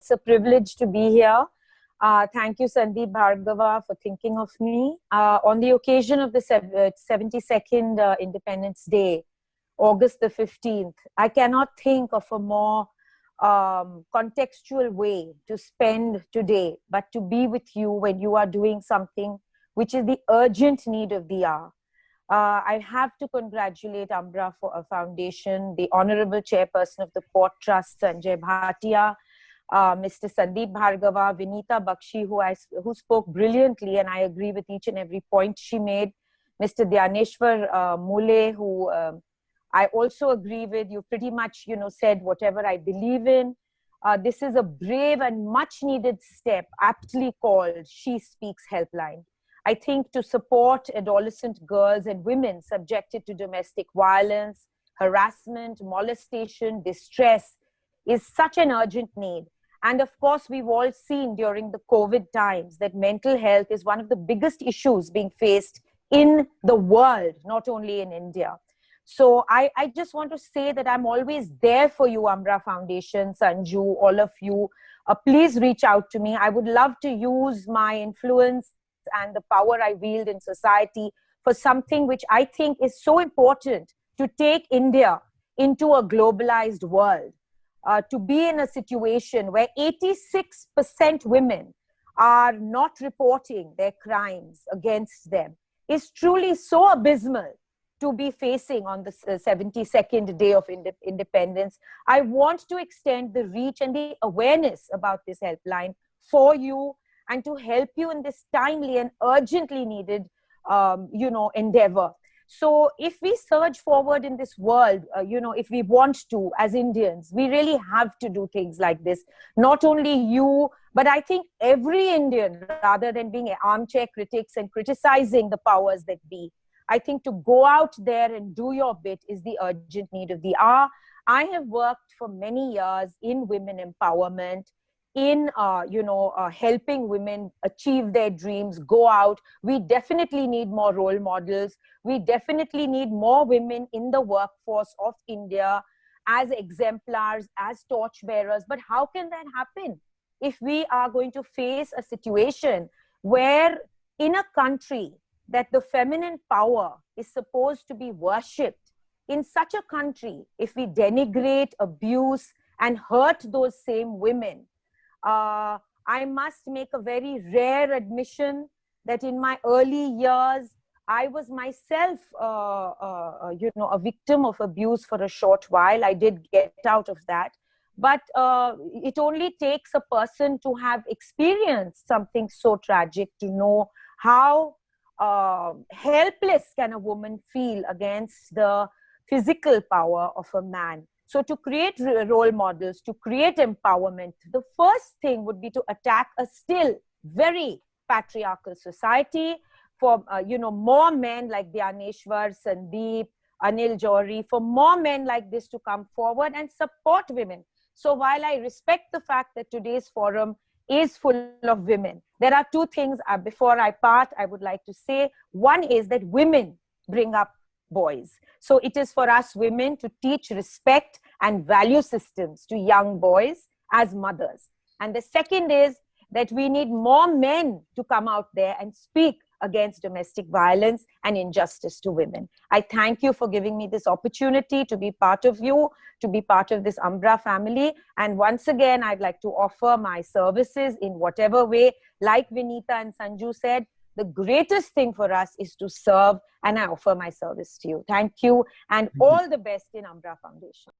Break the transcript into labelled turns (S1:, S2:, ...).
S1: It's a privilege to be here. Thank you, Sandeep Bhargava, for thinking of me. On the occasion of the 72nd Independence Day, August the 15th, I cannot think of a more contextual way to spend today, but to be with you when you are doing something which is the urgent need of the hour. I have to congratulate Umbra Foundation, the Honorable Chairperson of the Port Trust, Sanjay Bhatia, Mr. Sandeep Bhargava, Vinita Bakshi, who spoke brilliantly, and I agree with each and every point she made. Mr. Dhyaneshwar Mule, who I also agree with. You pretty much, said whatever I believe in. This is a brave and much needed step, aptly called She Speaks Helpline. I think to support adolescent girls and women subjected to domestic violence, harassment, molestation, distress is such an urgent need. And of course, we've all seen during the COVID times that mental health is one of the biggest issues being faced in the world, not only in India. So I just want to say that I'm always there for you, Umbra Foundation, Sanju, all of you. Please reach out to me. I would love to use my influence and the power I wield in society for something which I think is so important to take India into a globalized world. To be in a situation where 86% women are not reporting their crimes against them is truly so abysmal to be facing on the 72nd day of independence. I want to extend the reach and the awareness about this helpline for you and to help you in this timely and urgently needed, endeavor. So if we surge forward in this world, if we want to, as Indians, we really have to do things like this. Not only you, but I think every Indian, rather than being armchair critics and criticizing the powers that be, I think to go out there and do your bit is the urgent need of the hour. I have worked for many years in women empowerment, in helping women achieve their dreams, go out. We definitely need more role models. We definitely need more women in the workforce of India as exemplars, as torchbearers. But how can that happen if we are going to face a situation where in a country that the feminine power is supposed to be worshipped, in such a country, if we denigrate, abuse, and hurt those same women, I must make a very rare admission that in my early years, I was myself, a victim of abuse for a short while. I did get out of that. But it only takes a person to have experienced something so tragic to know how helpless can a woman feel against the physical power of a man. So to create role models, to create empowerment, the first thing would be to attack a still very patriarchal society for, more men like Dhyaneshwar, Sandeep, Anil Johri, for more men like this to come forward and support women. So while I respect the fact that today's forum is full of women, there are two things before I part, I would like to say. One is that women bring up boys. So it is for us women to teach respect and value systems to young boys as mothers. And the second is that we need more men to come out there and speak against domestic violence and injustice to women. I thank you for giving me this opportunity to be part of you, to be part of this Umbra family. And once again, I'd like to offer my services in whatever way. Like Vinita and Sanju said, the greatest thing for us is to serve, and I offer my service to you. Thank you, and all the best in Umbra Foundation.